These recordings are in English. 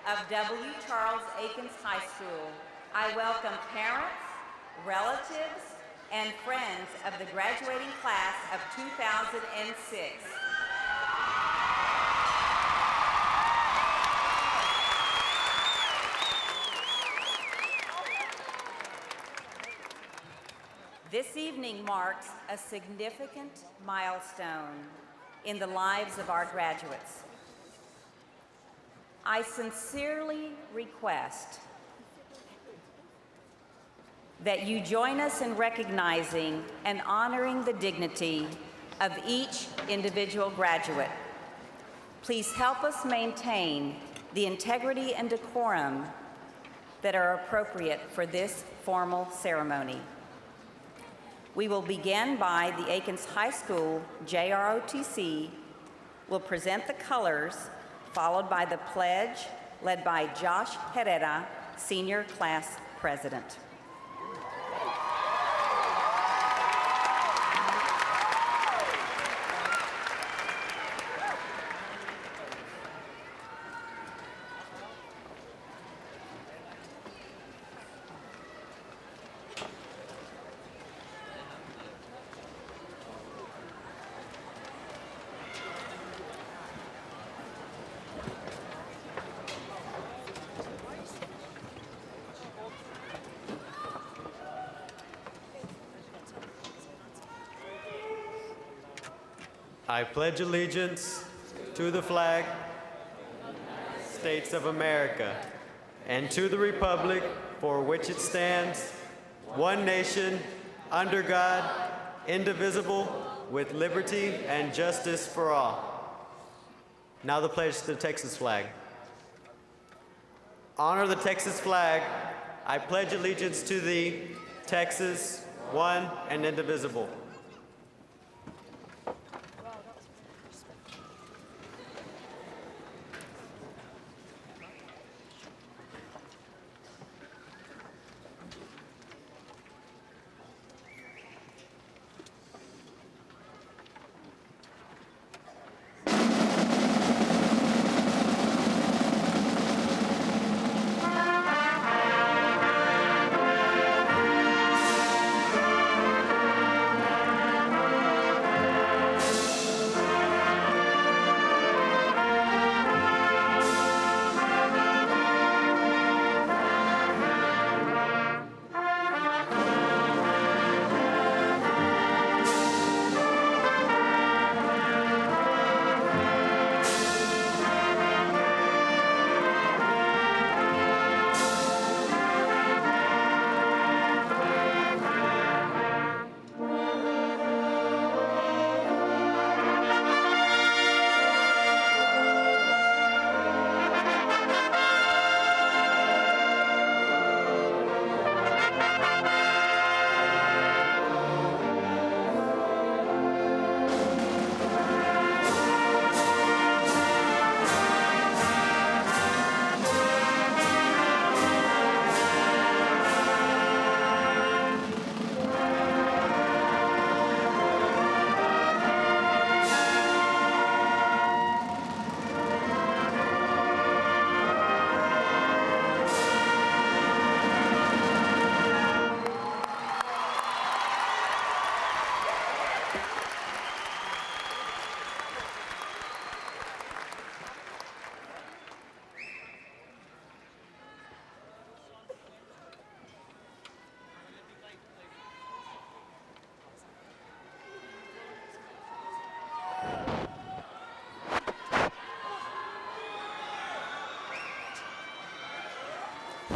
of W. Charles Akins High School, I welcome parents, relatives, and friends of the graduating class of 2006. This evening marks a significant milestone in the lives of our graduates. I sincerely request that you join us in recognizing and honoring the dignity of each individual graduate. Please help us maintain the integrity and decorum that are appropriate for this formal ceremony. We will begin by the Akins High School JROTC will present the colors, followed by the pledge led by Josh Herrera, Senior Class President. I pledge allegiance to the flag, States of America, and to the republic for which it stands, one nation, under God, indivisible, with liberty and justice for all. Now the pledge to the Texas flag. Honor the Texas flag. I pledge allegiance to thee, Texas, one and indivisible.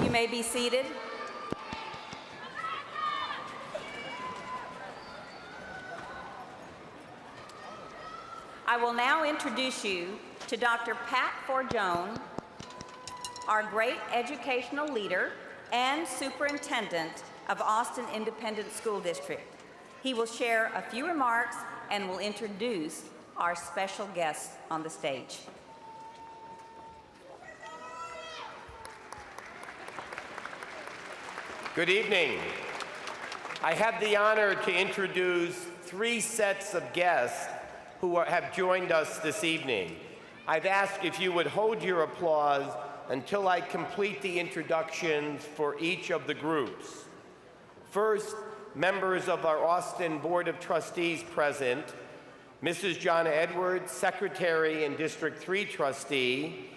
You may be seated. I will now introduce you to Dr. Pat Forgione, our great educational leader and superintendent of Austin Independent School District. He will share a few remarks and will introduce our special guests on the stage. Good evening. I have the honor to introduce three sets of guests who have joined us this evening. I've asked if you would hold your applause until I complete the introductions for each of the groups. First, members of our Austin Board of Trustees present: Mrs. Jonna Edwards, Secretary and District 3 Trustee;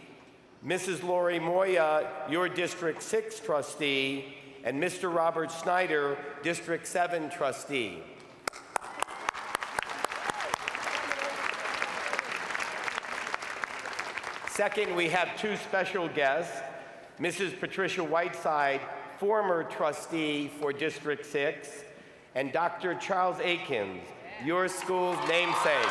Mrs. Lori Moya, your District 6 Trustee; and Mr. Robert Snyder, District 7 Trustee. Second, we have two special guests: Mrs. Patricia Whiteside, former trustee for District 6, and Dr. Charles Akins, your school's namesake.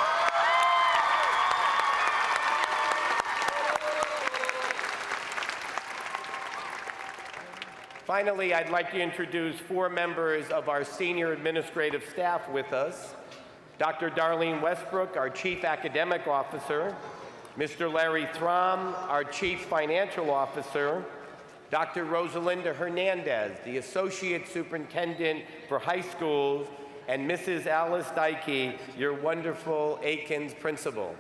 Finally, I'd like to introduce four members of our senior administrative staff with us: Dr. Darlene Westbrook, our Chief Academic Officer; Mr. Larry Throm, our Chief Financial Officer; Dr. Rosalinda Hernandez, the Associate Superintendent for High Schools; and Mrs. Alice Dykey, your wonderful Akins Principal.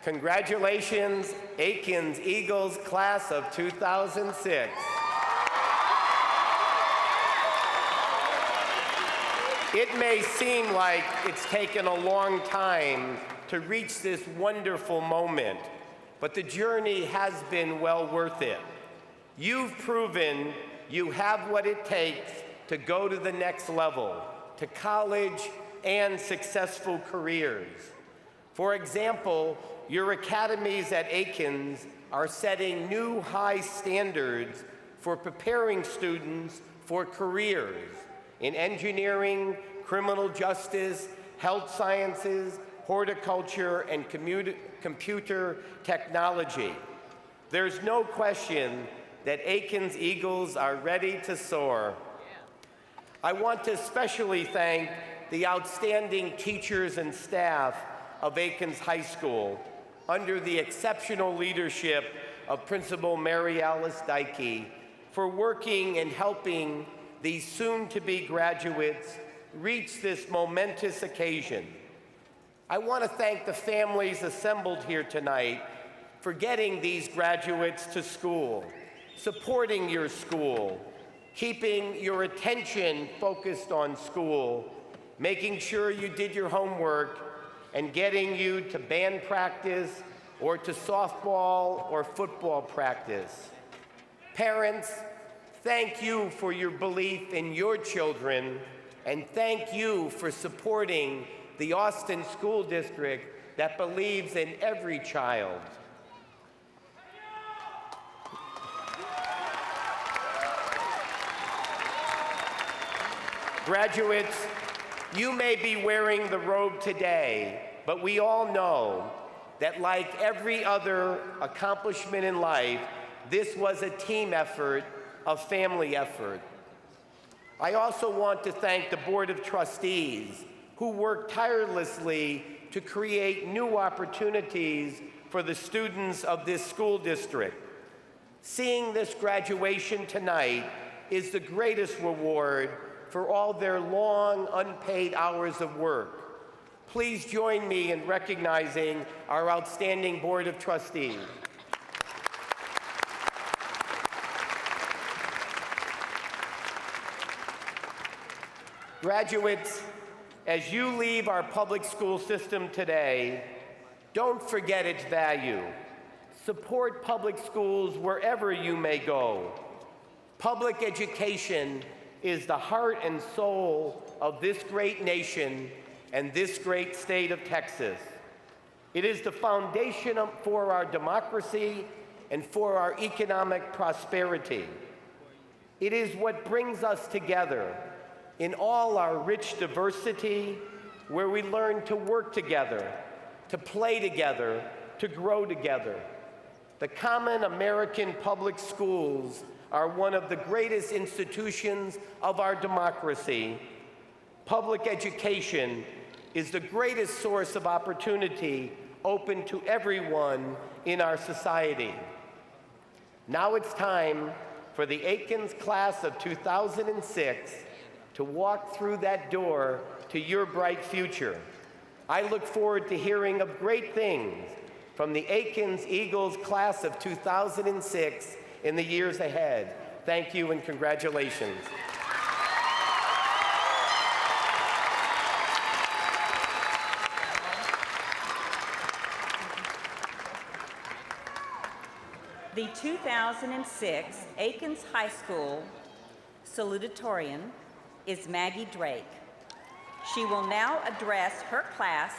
Congratulations, Akins Eagles Class of 2006. It may seem like it's taken a long time to reach this wonderful moment, but the journey has been well worth it. You've proven you have what it takes to go to the next level, to college and successful careers. For example, your academies at Akins are setting new high standards for preparing students for careers in engineering, criminal justice, health sciences, horticulture, and computer technology. There's no question that Akins Eagles are ready to soar. I want to especially thank the outstanding teachers and staff of Akins High School under the exceptional leadership of Principal Mary Alice Dykey for working and helping these soon-to-be graduates reach this momentous occasion. I want to thank the families assembled here tonight for getting these graduates to school, supporting your school, keeping your attention focused on school, making sure you did your homework, and getting you to band practice or to softball or football practice. Parents, thank you for your belief in your children, and thank you for supporting the Austin School District that believes in every child. Graduates, you may be wearing the robe today, but we all know that like every other accomplishment in life, this was a team effort, a family effort. I also want to thank the Board of Trustees, who worked tirelessly to create new opportunities for the students of this school district. Seeing this graduation tonight is the greatest reward for all their long, unpaid hours of work. Please join me in recognizing our outstanding Board of Trustees. Graduates, as you leave our public school system today, don't forget its value. Support public schools wherever you may go. Public education is the heart and soul of this great nation and this great state of Texas. It is the foundation for our democracy and for our economic prosperity. It is what brings us together in all our rich diversity, where we learn to work together, to play together, to grow together. The common American public schools are one of the greatest institutions of our democracy. Public education is the greatest source of opportunity open to everyone in our society. Now it's time for the Akins class of 2006 to walk through that door to your bright future. I look forward to hearing of great things from the Akins Eagles class of 2006 in the years ahead. Thank you and congratulations. The 2006 Akins High School salutatorian is Maggie Drake. She will now address her class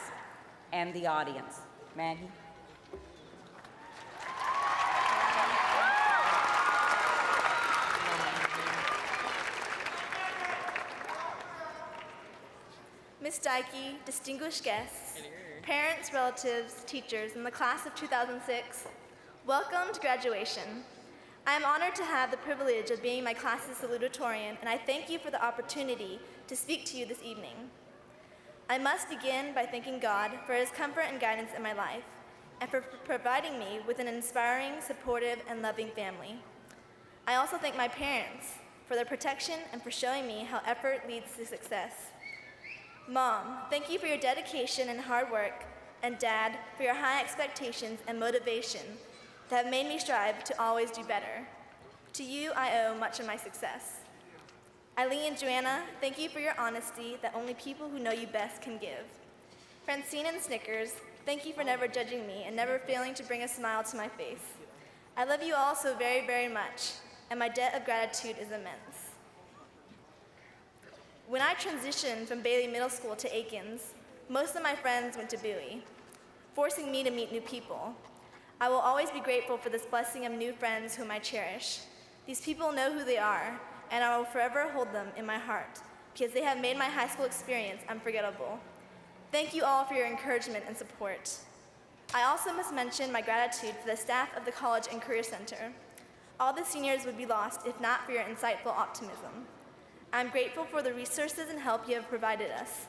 and the audience. Maggie. Ms. Dykey, distinguished guests, parents, relatives, teachers, and the class of 2006, welcome to graduation. I am honored to have the privilege of being my class's salutatorian, and I thank you for the opportunity to speak to you this evening. I must begin by thanking God for his comfort and guidance in my life, and for providing me with an inspiring, supportive, and loving family. I also thank my parents for their protection and for showing me how effort leads to success. Mom, thank you for your dedication and hard work, and Dad, for your high expectations and motivation that have made me strive to always do better. To you, I owe much of my success. Eileen and Joanna, thank you for your honesty that only people who know you best can give. Francine and Snickers, thank you for never judging me and never failing to bring a smile to my face. I love you all so very, very much, and my debt of gratitude is immense. When I transitioned from Bailey Middle School to Akins, most of my friends went to Bowie, forcing me to meet new people. I will always be grateful for this blessing of new friends whom I cherish. These people know who they are, and I will forever hold them in my heart because they have made my high school experience unforgettable. Thank you all for your encouragement and support. I also must mention my gratitude for the staff of the College and Career Center. All the seniors would be lost if not for your insightful optimism. I'm grateful for the resources and help you have provided us.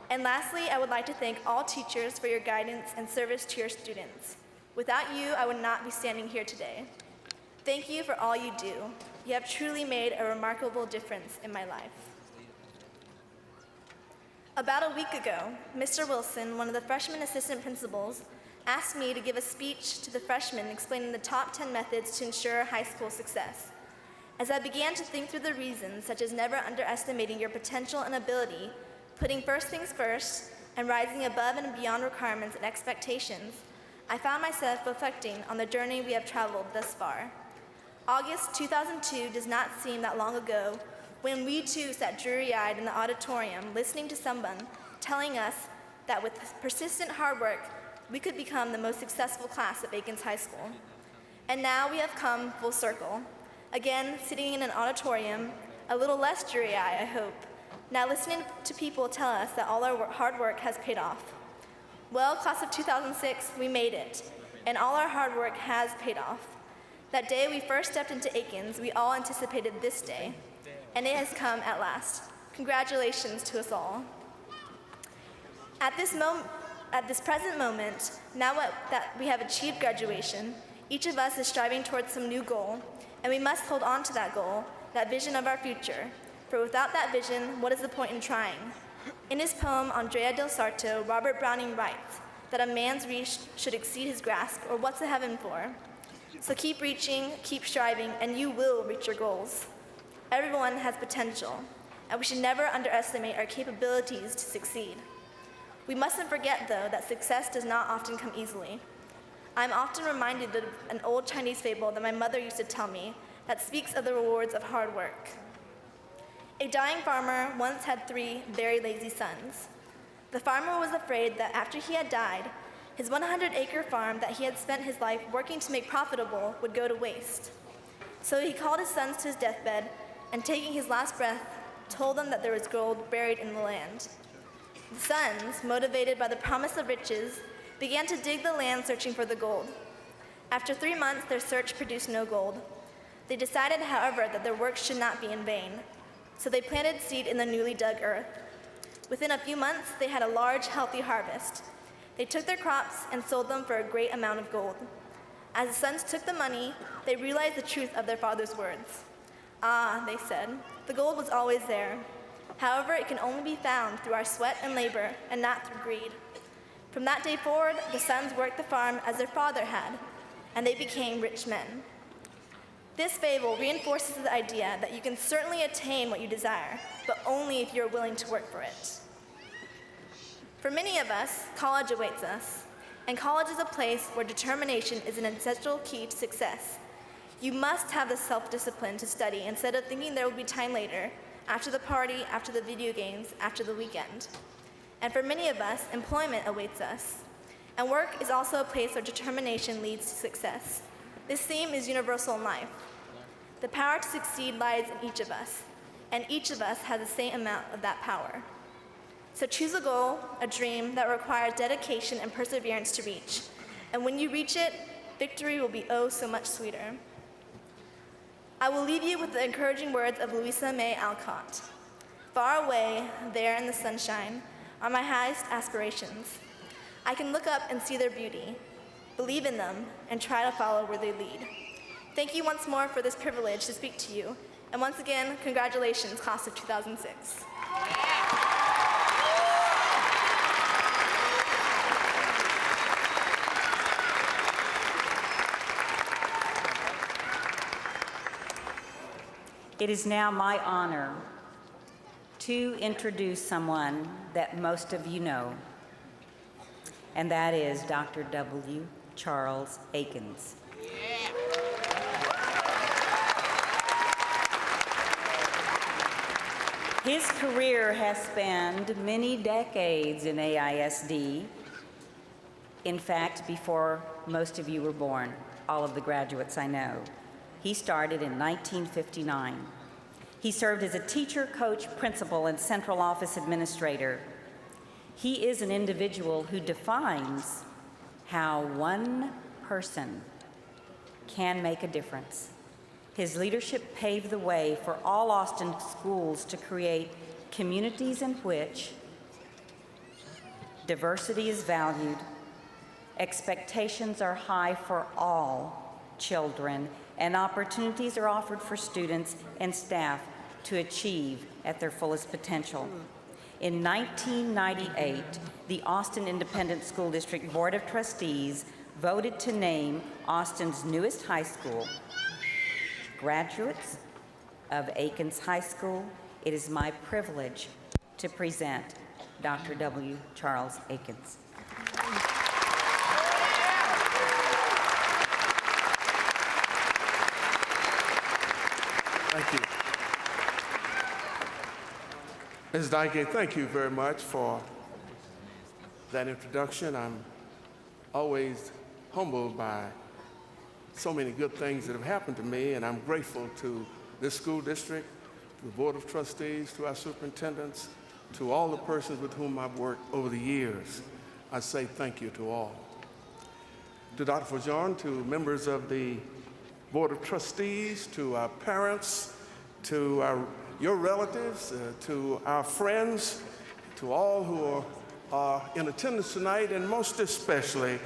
And lastly, I would like to thank all teachers for your guidance and service to your students. Without you, I would not be standing here today. Thank you for all you do. You have truly made a remarkable difference in my life. About a week ago, Mr. Wilson, one of the freshman assistant principals, asked me to give a speech to the freshmen explaining the top 10 methods to ensure high school success. As I began to think through the reasons, such as never underestimating your potential and ability, putting first things first, and rising above and beyond requirements and expectations, I found myself reflecting on the journey we have traveled thus far. August 2002 does not seem that long ago when we too sat dreary-eyed in the auditorium listening to someone telling us that with persistent hard work, we could become the most successful class of Akins High School. And now we have come full circle. Again, sitting in an auditorium, a little less dreary-eyed, I hope, now listening to people tell us that all our hard work has paid off. Well, class of 2006, we made it, and all our hard work has paid off. That day we first stepped into Akins, we all anticipated this day, and it has come at last. Congratulations to us all. At this present moment, now that we have achieved graduation, each of us is striving towards some new goal, and we must hold on to that goal, that vision of our future. For without that vision, what is the point in trying? In his poem, Andrea del Sarto, Robert Browning writes that a man's reach should exceed his grasp, or what's a heaven for? So keep reaching, keep striving, and you will reach your goals. Everyone has potential, and we should never underestimate our capabilities to succeed. We mustn't forget, though, that success does not often come easily. I'm often reminded of an old Chinese fable that my mother used to tell me that speaks of the rewards of hard work. A dying farmer once had 3 very lazy sons. The farmer was afraid that after he had died, his 100-acre farm that he had spent his life working to make profitable would go to waste. So he called his sons to his deathbed, and taking his last breath, told them that there was gold buried in the land. The sons, motivated by the promise of riches, began to dig the land searching for the gold. After 3 months, their search produced no gold. They decided, however, that their work should not be in vain. So they planted seed in the newly dug earth. Within a few months, they had a large, healthy harvest. They took their crops and sold them for a great amount of gold. As the sons took the money, they realized the truth of their father's words. Ah, they said, the gold was always there. However, it can only be found through our sweat and labor and not through greed. From that day forward, the sons worked the farm as their father had, and they became rich men. This fable reinforces the idea that you can certainly attain what you desire, but only if you're willing to work for it. For many of us, college awaits us, and college is a place where determination is an essential key to success. You must have the self-discipline to study instead of thinking there will be time later, after the party, after the video games, after the weekend. And for many of us, employment awaits us. And work is also a place where determination leads to success. This theme is universal in life. The power to succeed lies in each of us, and each of us has the same amount of that power. So choose a goal, a dream that requires dedication and perseverance to reach. And when you reach it, victory will be oh so much sweeter. I will leave you with the encouraging words of Louisa May Alcott. Far away, there in the sunshine, are my highest aspirations. I can look up and see their beauty, believe in them, and try to follow where they lead. Thank you once more for this privilege to speak to you. And once again, congratulations, class of 2006. It is now my honor to introduce someone that most of you know, and that is Dr. W. Charles Akins. His career has spanned many decades in AISD. In fact, before most of you were born, all of the graduates I know. He started in 1959. He served as a teacher, coach, principal, and central office administrator. He is an individual who defines how one person can make a difference. His leadership paved the way for all Austin schools to create communities in which diversity is valued, expectations are high for all children, and opportunities are offered for students and staff to achieve at their fullest potential. In 1998, the Austin Independent School District Board of Trustees voted to name Austin's newest high school. Graduates of Akins High School, it is my privilege to present Dr. W. Charles Akins. Thank you. Ms. Dyke, thank you very much for that introduction. I'm always humbled by so many good things that have happened to me, and I'm grateful to this school district, to the Board of Trustees, to our superintendents, to all the persons with whom I've worked over the years. I say thank you to all. To Dr. Fajon, to members of the Board of Trustees, to our parents, to your relatives, to our friends, to all who are in attendance tonight, and most especially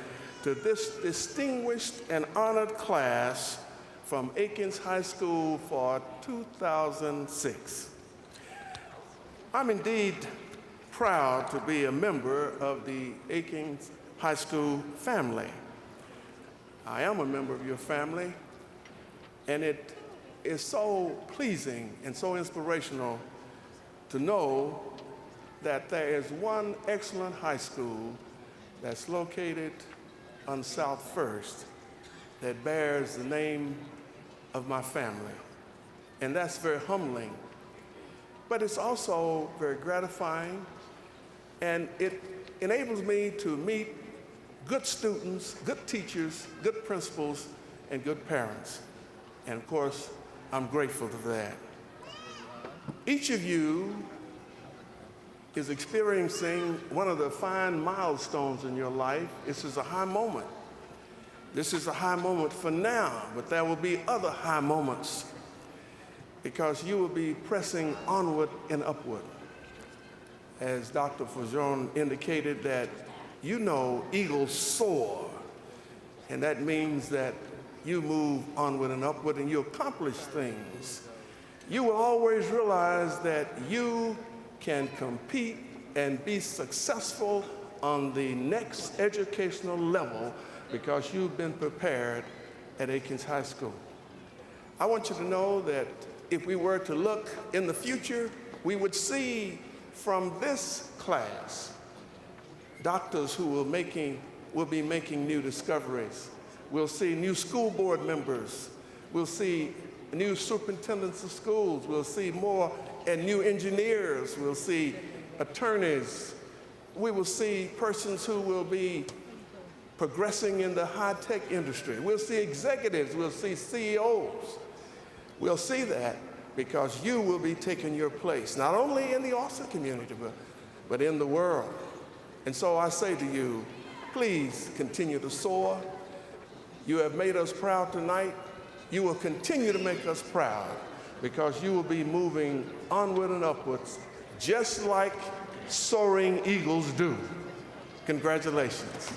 to this distinguished and honored class from Akins High School for 2006. I'm indeed proud to be a member of the Akins High School family. I am a member of your family, and it is so pleasing and so inspirational to know that there is one excellent high school that's located on South First that bears the name of my family. And that's very humbling. But it's also very gratifying, and it enables me to meet good students, good teachers, good principals, and good parents. And of course, I'm grateful for that. Each of you is experiencing one of the fine milestones in your life. This is a high moment. This is a high moment for now, but there will be other high moments because you will be pressing onward and upward. As Dr. Fajon indicated, that you know eagles soar, and that means that you move onward and upward and you accomplish things. You will always realize that you can compete and be successful on the next educational level because you've been prepared at Akins High School. I want you to know that if we were to look in the future, we would see from this class doctors who will be making new discoveries. We'll see new school board members. We'll see new superintendents of schools. We'll see more and new engineers. We'll see attorneys. We will see persons who will be progressing in the high-tech industry. We'll see executives. We'll see CEOs. We'll see that because you will be taking your place, not only in the Austin community, but in the world. And so I say to you, please continue to soar. You have made us proud tonight. You will continue to make us proud because you will be moving onward and upwards just like soaring eagles do. Congratulations.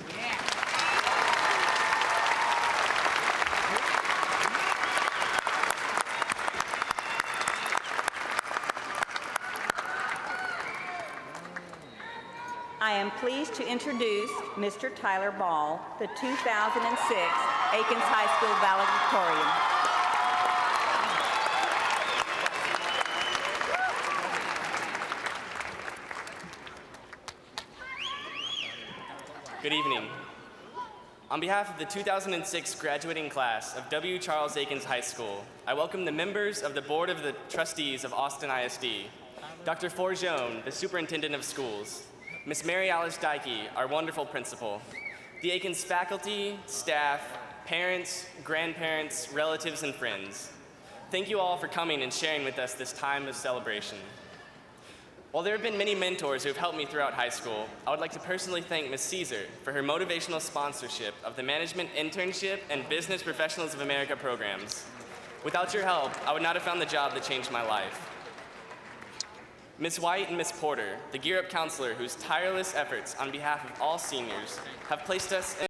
I am pleased to introduce Mr. Tyler Ball, the 2006 Akins High School valedictorian. Good evening. On behalf of the 2006 graduating class of W. Charles Akins High School, I welcome the members of the Board of the Trustees of Austin ISD, Dr. Forgione, the Superintendent of Schools, Miss Mary Alice Dykey, our wonderful principal, the Akins faculty, staff, parents, grandparents, relatives, and friends. Thank you all for coming and sharing with us this time of celebration. While there have been many mentors who have helped me throughout high school, I would like to personally thank Ms. Caesar for her motivational sponsorship of the Management Internship and Business Professionals of America programs. Without your help, I would not have found the job that changed my life. Ms. White and Ms. Porter, the Gear Up counselor whose tireless efforts on behalf of all seniors have placed us in